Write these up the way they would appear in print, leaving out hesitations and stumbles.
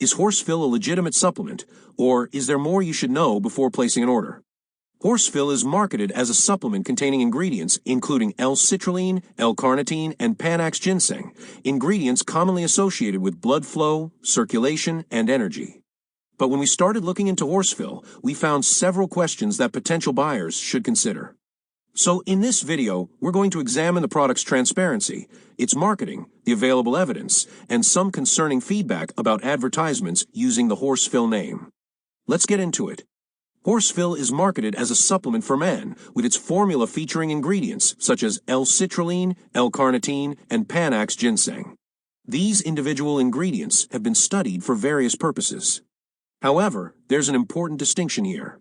Is HorseFil a legitimate supplement, or is there more you should know before placing an order? HorseFil is marketed as a supplement containing ingredients including L-Citrulline, L-Carnitine, and Panax Ginseng, ingredients commonly associated with blood flow, circulation, and energy. But when we started looking into HorseFil, we found several questions that potential buyers should consider. So in this video, we're going to examine the product's transparency, its marketing, the available evidence, and some concerning feedback about advertisements using the HorseFil name. Let's get into it. HorseFil is marketed as a supplement for men, with its formula featuring ingredients such as L-Citrulline, L-Carnitine, and Panax Ginseng. These individual ingredients have been studied for various purposes. However, there's an important distinction here.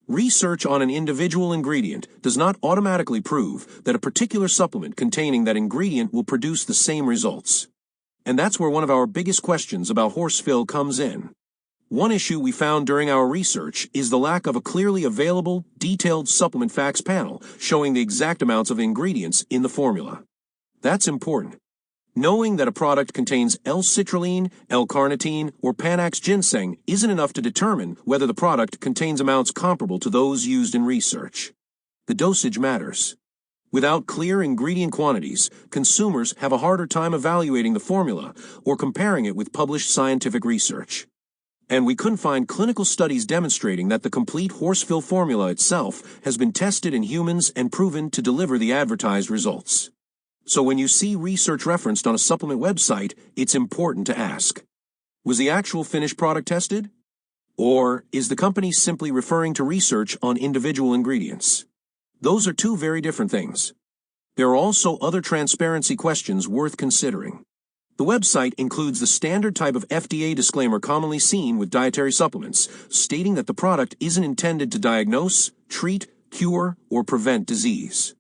Research on an individual ingredient does not automatically prove that a particular supplement containing that ingredient will produce the same results. And that's where one of our biggest questions about HorseFil comes in. One issue we found during our research is the lack of a clearly available, detailed supplement facts panel showing the exact amounts of ingredients in the formula. That's important. Knowing that a product contains L-Citrulline, L-Carnitine, or Panax Ginseng isn't enough to determine whether the product contains amounts comparable to those used in research. The dosage matters. Without clear ingredient quantities, consumers have a harder time evaluating the formula or comparing it with published scientific research. And we couldn't find clinical studies demonstrating that the complete HorseFil formula itself has been tested in humans and proven to deliver the advertised results. So when you see research referenced on a supplement website, it's important to ask, was the actual finished product tested? Or is the company simply referring to research on individual ingredients? Those are two very different things. There are also other transparency questions worth considering. The website includes the standard type of FDA disclaimer commonly seen with dietary supplements, stating that the product isn't intended to diagnose, treat, cure, or prevent disease.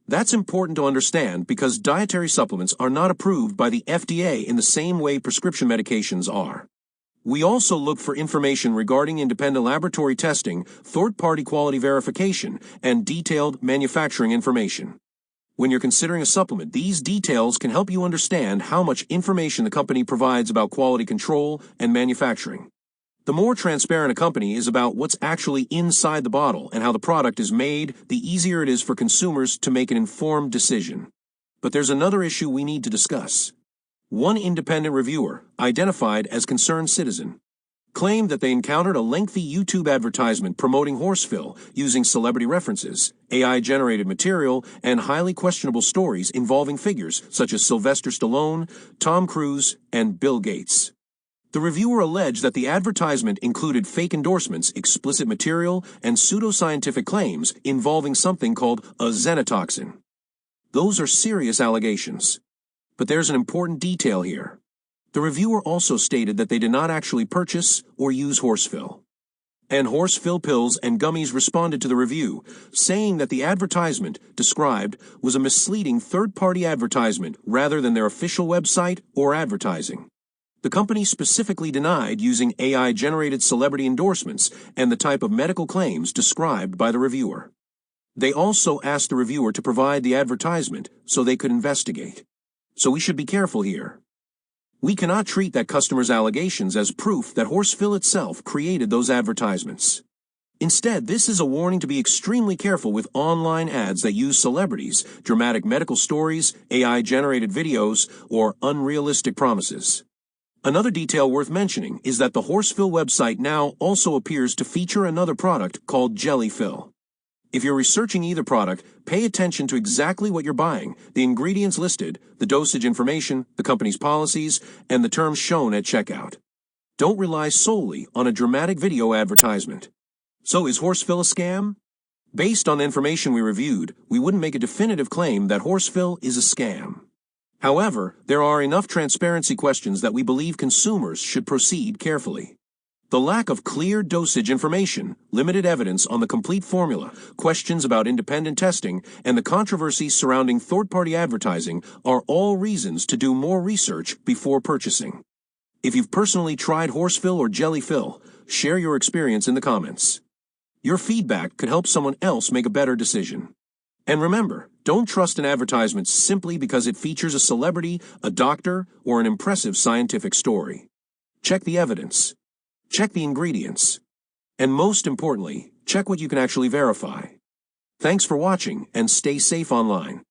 That's important to understand because dietary supplements are not approved by the FDA in the same way prescription medications are. We also look for information regarding independent laboratory testing, third-party quality verification, and detailed manufacturing information. When you're considering a supplement, these details can help you understand how much information the company provides about quality control and manufacturing. The more transparent a company is about what's actually inside the bottle and how the product is made, the easier it is for consumers to make an informed decision. But there's another issue we need to discuss. One independent reviewer, identified as Concerned Citizen, claimed that they encountered a lengthy YouTube advertisement promoting HorseFil using celebrity references, AI-generated material, and highly questionable stories involving figures such as Sylvester Stallone, Tom Cruise, and Bill Gates. The reviewer alleged that the advertisement included fake endorsements, explicit material, and pseudoscientific claims involving something called a xenotoxin. Those are serious allegations. But there's an important detail here. The reviewer also stated that they did not actually purchase or use HorseFil. And Fil Pills and Gummies responded to the review, saying that the advertisement described was a misleading third-party advertisement rather than their official website or advertising. The company specifically denied using AI-generated celebrity endorsements and the type of medical claims described by the reviewer. They also asked the reviewer to provide the advertisement so they could investigate. So we should be careful here. We cannot treat that customer's allegations as proof that HorseFil itself created those advertisements. Instead, this is a warning to be extremely careful with online ads that use celebrities, dramatic medical stories, AI-generated videos, or unrealistic promises. Another detail worth mentioning is that the HorseFil website now also appears to feature another product called Fil. If you're researching either product, pay attention to exactly what you're buying, the ingredients listed, the dosage information, the company's policies, and the terms shown at checkout. Don't rely solely on a dramatic video advertisement. So is HorseFil a scam? Based on the information we reviewed, we wouldn't make a definitive claim that HorseFil is a scam. However, there are enough transparency questions that we believe consumers should proceed carefully. The lack of clear dosage information, limited evidence on the complete formula, questions about independent testing, and the controversies surrounding third-party advertising are all reasons to do more research before purchasing. If you've personally tried HorseFil or Fil, share your experience in the comments. Your feedback could help someone else make a better decision. And remember, don't trust an advertisement simply because it features a celebrity, a doctor, or an impressive scientific story. Check the evidence. Check the ingredients. And most importantly, check what you can actually verify. Thanks for watching and stay safe online.